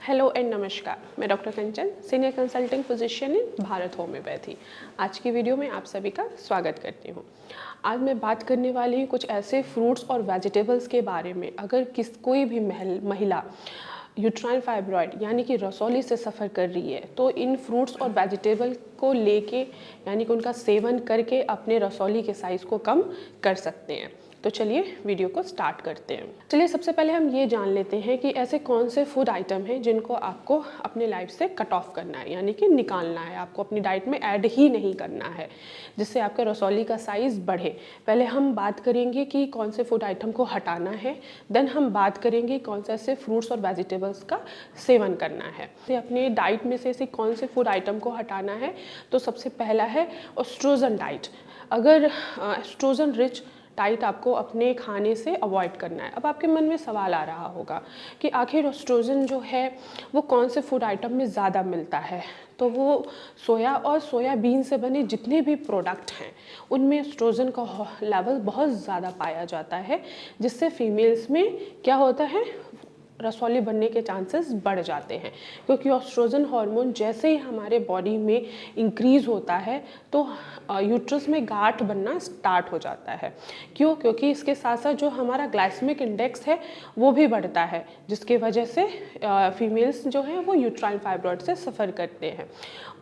Hello and नमस्कार। मैं doctor कंचन, senior consulting physician इन Bharat homeopathy. आज की वीडियो में आप सभी का स्वागत करती हूँ। आज मैं बात करने वाली हूँ कुछ ऐसे फ्रूट्स और वेजिटेबल्स के बारे में। अगर कोई भी महिला यूट्राइन फाइब्रॉइड यानी कि रसौली से सफ़र कर रही है तो इन फ्रूट्स और वेजिटेबल को लेके यानी कि उनका सेवन करके अपने रसौली के साइज़ को कम कर सकते हैं। तो चलिए वीडियो को स्टार्ट करते हैं। चलिए सबसे पहले हम ये जान लेते हैं कि ऐसे कौन से फूड आइटम हैं जिनको आपको अपने लाइफ से कट ऑफ करना है, यानी कि निकालना है, आपको अपनी डाइट में ऐड ही नहीं करना है जिससे आपके रसौली का साइज़ बढ़े। पहले हम बात करेंगे कि कौन से फूड आइटम को हटाना है, देन हम बात करेंगे कौन से ऐसे फ्रूट्स और वेजिटेबल्स का सेवन करना है। तो अपने डाइट में से ऐसे कौन से फूड आइटम को हटाना है, तो सबसे पहला है एस्ट्रोजन डाइट। अगर एस्ट्रोजन रिच डाइट आपको अपने खाने से अवॉइड करना है। अब आपके मन में सवाल आ रहा होगा कि आखिर एस्ट्रोजन जो है वो कौन से फूड आइटम में ज़्यादा मिलता है। तो वो सोया और सोयाबीन से बने जितने भी प्रोडक्ट हैं उनमें एस्ट्रोजन का लेवल बहुत ज़्यादा पाया जाता है, जिससे फीमेल्स में क्या होता है, रसौली बनने के चांसेस बढ़ जाते हैं। क्योंकि एस्ट्रोजन हार्मोन जैसे ही हमारे बॉडी में इंक्रीज़ होता है तो यूट्रस में गांठ बनना स्टार्ट हो जाता है। क्यों? क्योंकि इसके साथ साथ जो हमारा ग्लाइसेमिक इंडेक्स है वो भी बढ़ता है, जिसकी वजह से फीमेल्स जो हैं वो यूट्राइन फाइब्रॉइड से सफ़र करते हैं।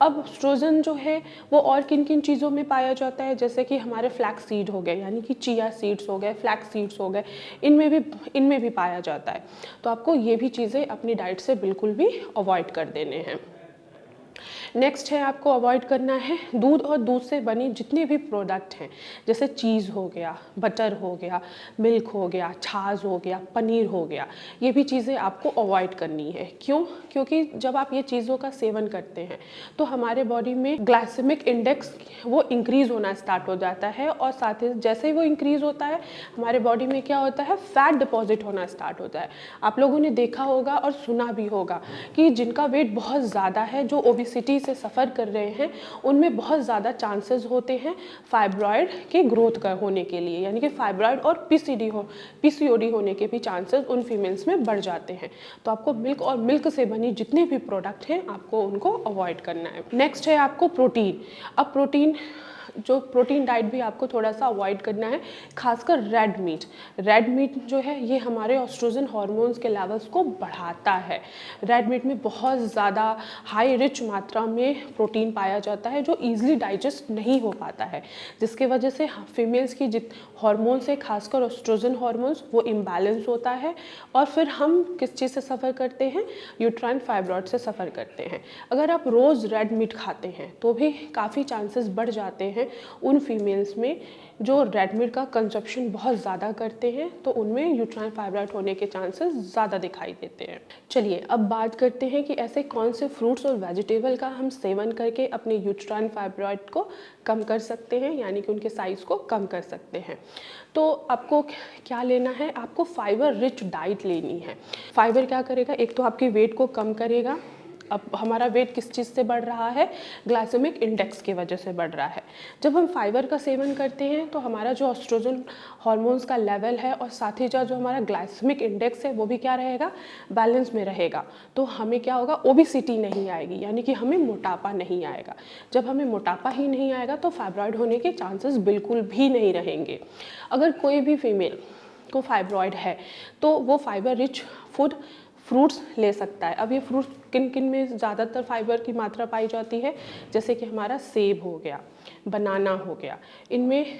अब एस्ट्रोजन जो है वो और किन किन चीज़ों में पाया जाता है, जैसे कि हमारे फ्लैक्स सीड हो गए, यानी कि चिया सीड्स हो गए, फ्लैक्स सीड्स हो गए, इनमें भी पाया जाता है। तो आपको ये भी चीज़ें अपनी डाइट से बिल्कुल भी अवॉइड कर देने हैं। नेक्स्ट है, आपको अवॉइड करना है दूध और दूध से बनी जितने भी प्रोडक्ट हैं, जैसे चीज़ हो गया, बटर हो गया, मिल्क हो गया, छाछ हो गया, पनीर हो गया। ये भी चीज़ें आपको अवॉइड करनी है। क्यों? क्योंकि जब आप ये चीज़ों का सेवन करते हैं तो हमारे बॉडी में ग्लाइसेमिक इंडेक्स वो इंक्रीज़ होना स्टार्ट हो जाता है, और साथ ही जैसे ही वो इंक्रीज़ होता है हमारे बॉडी में क्या होता है, फैट डिपॉजिट होना स्टार्ट होता है। आप लोगों ने देखा होगा और सुना भी होगा कि जिनका वेट बहुत ज़्यादा है, जो ओबेसिटी से सफ़र कर रहे हैं, उनमें बहुत ज़्यादा चांसेस होते हैं फाइब्रॉइड के ग्रोथ का होने के लिए, यानी कि फाइब्रॉइड और पीसीओडी होने के भी चांसेस उन फीमेल्स में बढ़ जाते हैं। तो आपको मिल्क और मिल्क से बनी जितने भी प्रोडक्ट हैं आपको उनको अवॉइड करना है। नेक्स्ट है आपको प्रोटीन। अब प्रोटीन डाइट भी आपको थोड़ा सा अवॉइड करना है, खासकर रेड मीट जो है ये हमारे एस्ट्रोजन हार्मोन्स के लेवल्स को बढ़ाता है। रेड मीट में बहुत ज़्यादा हाई रिच मात्रा में प्रोटीन पाया जाता है जो ईजिली डाइजेस्ट नहीं हो पाता है, जिसके वजह से फीमेल्स की हार्मोन्स है, खासकर एस्ट्रोजन हार्मोन्स, वो इम्बैलेंस होता है और फिर हम किस चीज़ से सफ़र करते हैं, यूट्राइन फाइब्रॉइड से सफ़र करते हैं। अगर आप रोज़ रेड मीट खाते हैं तो भी काफ़ी चांसेस बढ़ जाते हैं उन फीमेल्स में जो रेड मीट का कंजप्शन बहुत ज़्यादा करते हैं, तो उनमें यूट्राइन फाइब्रॉइड होने के चांसेस ज़्यादा दिखाई देते हैं। चलिए अब बात करते हैं कि ऐसे कौन से फ्रूट्स और वेजिटेबल का हम सेवन करके अपने यूट्राइन फाइब्रॉइड को कम कर सकते हैं, यानी कि उनके साइज़ को कम कर सकते हैं। तो आपको क्या लेना है, आपको फाइबर रिच डाइट लेनी है। फाइबर क्या करेगा, एक तो आपके वेट को कम करेगा। अब हमारा वेट किस चीज़ से बढ़ रहा है, ग्लाइसेमिक इंडेक्स की वजह से बढ़ रहा है। जब हम फाइबर का सेवन करते हैं तो हमारा जो एस्ट्रोजन हार्मोन्स का लेवल है और साथ ही जो हमारा ग्लाइसेमिक इंडेक्स है वो भी क्या रहेगा, बैलेंस में रहेगा। तो हमें क्या होगा, ओबेसिटी नहीं आएगी, यानी कि हमें मोटापा नहीं आएगा। जब हमें मोटापा ही नहीं आएगा तो फाइब्रॉइड होने के चांसेस बिल्कुल भी नहीं रहेंगे। अगर कोई भी फीमेल को फाइब्रॉइड है तो वो फाइबर रिच फ्रूट्स ले सकता है। अब ये फ्रूट्स किन किन में ज़्यादातर फाइबर की मात्रा पाई जाती है, जैसे कि हमारा सेब हो गया, बनाना हो गया, इनमें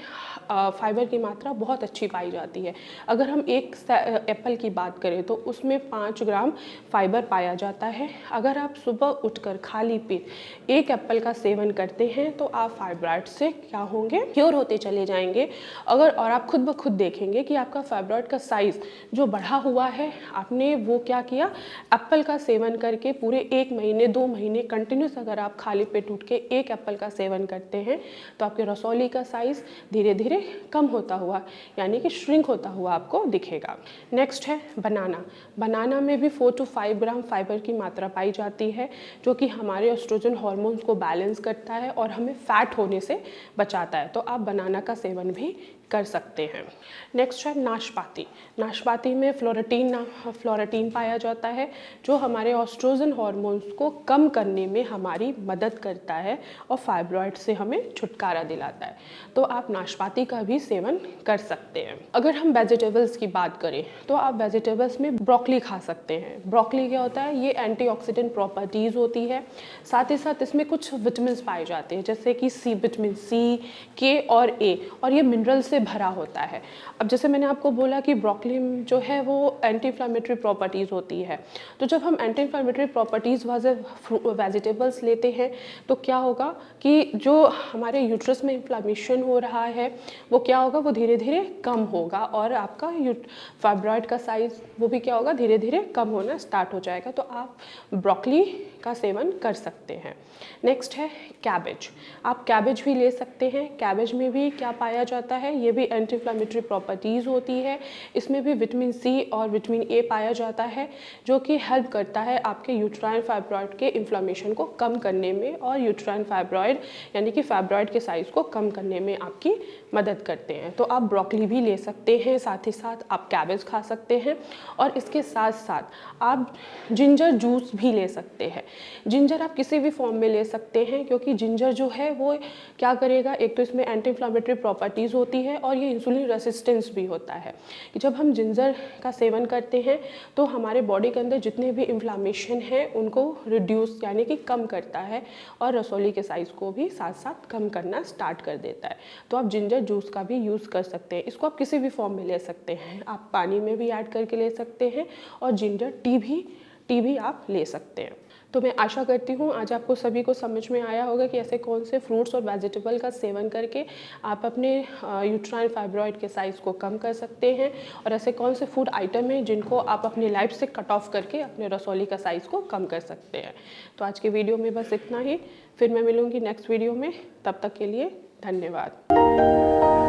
फाइबर की मात्रा बहुत अच्छी पाई जाती है। अगर हम एक एप्पल की बात करें तो उसमें 5 ग्राम फाइबर पाया जाता है। अगर आप सुबह उठकर खाली पेट एक एप्पल का सेवन करते हैं तो आप फाइब्रॉइड से क्या होंगे, क्योर होते चले जाएंगे। और आप खुद ब खुद देखेंगे कि आपका फाइब्रॉइड का साइज़ जो बढ़ा हुआ है, आपने वो क्या किया, एप्पल का सेवन करके पूरे 1 महीने 2 महीने कंटिन्यूस अगर आप खाली पेट उठ के एक एप्पल का सेवन करते हैं तो आपके रसौली का साइज़ धीरे धीरे कम होता हुआ, यानी कि श्रिंक होता हुआ आपको दिखेगा। नेक्स्ट है बनाना में भी 4 to 5 ग्राम फाइबर की मात्रा पाई जाती है, जो कि हमारे एस्ट्रोजन हार्मोन्स को बैलेंस करता है और हमें फैट होने से बचाता है। तो आप बनाना का सेवन भी कर सकते हैं। नेक्स्ट है नाशपाती। नाशपाती में फ्लोरेटीन पाया जाता है जो हमारे ऑस्ट्रोजन हार्मोन्स को कम करने में हमारी मदद करता है और फाइब्रॉइड से हमें छुटकारा दिलाता है। तो आप नाशपाती का भी सेवन कर सकते हैं। अगर हम वेजिटेबल्स की बात करें तो आप वेजिटेबल्स में ब्रोकली खा सकते हैं। ब्रोकली क्या होता है, ये एंटीऑक्सीडेंट प्रॉपर्टीज़ होती है, साथ ही साथ इसमें कुछ विटामिन पाए जाते हैं जैसे कि विटामिन सी, के और ए, और ये मिनरल से भरा होता है। अब जैसे मैंने आपको बोला कि ब्रोकली जो है वो एंटी इन्फ्लेमेटरी प्रॉपर्टीज़ होती है, तो जब हम एंटी इन्फ्लेमेटरी प्रॉपर्टीज़ वाले वेजिटेबल्स लेते हैं तो क्या होगा कि जो हमारे यूट्रस में इन्फ्लेमेशन हो रहा है वो क्या होगा, वो धीरे धीरे कम होगा और आपका फाइब्रॉइड का साइज़ वो भी क्या होगा, धीरे धीरे कम होना स्टार्ट हो जाएगा। तो आप ब्रोकली का सेवन कर सकते हैं। नेक्स्ट है कैबेज। आप कैबेज भी ले सकते हैं। कैबेज में भी क्या पाया जाता है, ये भी एंटी इन्फ्लेमेटरी प्रॉपर्टीज़ होती है। इसमें भी विटामिन सी और विटामिन ए पाया जाता है जो कि हेल्प करता है आपके यूट्राइन फाइब्रॉइड के इन्फ्लेमेशन को कम करने में और यूट्राइन फाइब्रॉइड यानी कि फाइब्रॉइड के साइज़ को कम करने में आपकी मदद करते हैं। तो आप ब्रोकली भी ले सकते हैं, साथ ही साथ आप कैबेज खा सकते हैं और इसके साथ साथ आप जिंजर जूस भी ले सकते हैं। जिंजर आप किसी भी फॉर्म में ले सकते हैं क्योंकि जिंजर जो है वो क्या करेगा, एक तो इसमें एंटी इन्फ्लेमेटरी प्रॉपर्टीज़ होती है और ये इंसुलिन रेसिस्टेंस भी होता है कि जब हम जिंजर का सेवन करते हैं तो हमारे बॉडी के अंदर जितने भी इन्फ्लामेशन है उनको रिड्यूस यानी कि कम करता है और रसौली के साइज़ को भी साथ साथ कम करना स्टार्ट कर देता है। तो आप जिंजर जूस का भी यूज़ कर सकते हैं। इसको आप किसी भी फॉर्म में ले सकते हैं, आप पानी में भी ऐड करके ले सकते हैं और जिंजर टी भी आप ले सकते हैं। तो मैं आशा करती हूँ आज आपको सभी को समझ में आया होगा कि ऐसे कौन से फ्रूट्स और वेजिटेबल का सेवन करके आप अपने यूट्राइन फाइब्रॉइड के साइज़ को कम कर सकते हैं और ऐसे कौन से फूड आइटम हैं जिनको आप अपनी लाइफ से कट ऑफ करके अपने रसौली का साइज़ को कम कर सकते हैं। तो आज के वीडियो में बस इतना ही, फिर मैं मिलूँगी नेक्स्ट वीडियो में। तब तक के लिए धन्यवाद।